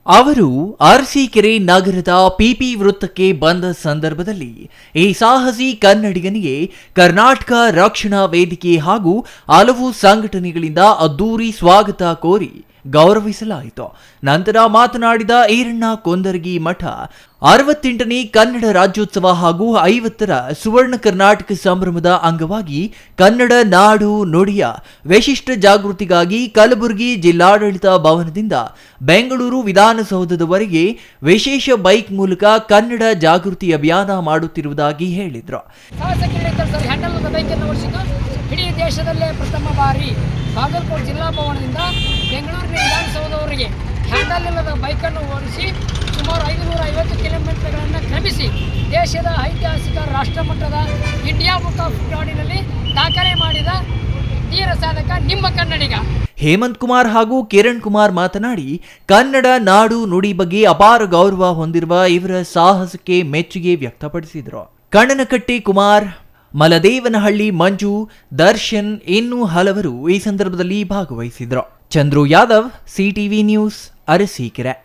ಅವರು ಅರಸೀಕೆರೆ ನಗರದ ಪಿಪಿ ವೃತ್ತಕ್ಕೆ ಬಂದ ಸಂದರ್ಭದಲ್ಲಿ ಈ ಸಾಹಸಿ ಕನ್ನಡಿಗನಿಗೆ ಕರ್ನಾಟಕ ರಕ್ಷಣಾ ವೇದಿಕೆ ಹಾಗೂ ಹಲವು ಸಂಘಟನೆಗಳಿಂದ ಅದ್ದೂರಿ ಸ್ವಾಗತ ಕೋರಿ ಗೌರವಿಸಲಾಯಿತು. ನಂತರ ಮಾತನಾಡಿದ ಈರಣ್ಣ ಕೊಂದರ್ಗಿ ಮಠ, 68ನೇ ಕನ್ನಡ ರಾಜ್ಯೋತ್ಸವ ಹಾಗೂ 50ರ ಸುವರ್ಣ ಕರ್ನಾಟಕ ಸಂಭ್ರಮದ ಅಂಗವಾಗಿ ಕನ್ನಡ ನಾಡು ನುಡಿಯ ವಿಶಿಷ್ಟ ಜಾಗೃತಿಗಾಗಿ ಕಲಬುರಗಿ ಜಿಲ್ಲಾಡಳಿತ ಭವನದಿಂದ ಬೆಂಗಳೂರು ವಿಧಾನಸೌಧದವರೆಗೆ ವಿಶೇಷ ಬೈಕ್ ಮೂಲಕ ಕನ್ನಡ ಜಾಗೃತಿ ಅಭಿಯಾನ ಮಾಡುತ್ತಿರುವುದಾಗಿ ಹೇಳಿದರು. ಇಡೀ ದೇಶದಲ್ಲೇ ಪ್ರಥಮ ಬಾರಿ ಬಾಗಲಕೋಟೆ ಜಿಲ್ಲಾ ಭವನದಿಂದ ಬೆಂಗಳೂರಿನ ವಿಧಾನಸೌಧವರೆಗೆ ಹ್ಯಾಂಡಲ್ ಇಲ್ಲದ ಬೈಕನ್ನು ಓಡಿಸಿ ಸುಮಾರು 550 ಕಿಲೋಮೀಟರ್ಗಳನ್ನು ಕ್ರಮಿಸಿ ದೇಶದ ಐತಿಹಾಸಿಕ ರಾಷ್ಟ್ರಮಟ್ಟದ ಇಂಡಿಯಾ ಬುಕ್ ಆಫ್ ರೆಕಾರ್ಡಿನಲ್ಲಿ ದಾಖಲೆ ಮಾಡಿದ ತೀರ ಸಾಧಕ ನಿಮ್ಮ ಕನ್ನಡಿಗ ಹೇಮಂತ್ ಕುಮಾರ್ ಹಾಗೂ ಕಿರಣ್ ಕುಮಾರ್ ಮಾತನಾಡಿ, ಕನ್ನಡ ನಾಡು ನುಡಿ ಬಗ್ಗೆ ಅಪಾರ ಗೌರವ ಹೊಂದಿರುವ ಇವರ ಸಾಹಸಕ್ಕೆ ಮೆಚ್ಚುಗೆ ವ್ಯಕ್ತಪಡಿಸಿದರು. ಕಣ್ಣನಕಟ್ಟಿ ಕುಮಾರ್, ಮಲದೇವನಹಳ್ಳಿ ಮಂಜು, ದರ್ಶನ್ ಇನ್ನೂ ಹಲವರು ಈ ಸಂದರ್ಭದಲ್ಲಿ ಭಾಗವಹಿಸಿದರು. Chandru Yadav, CTV news, Arsikere.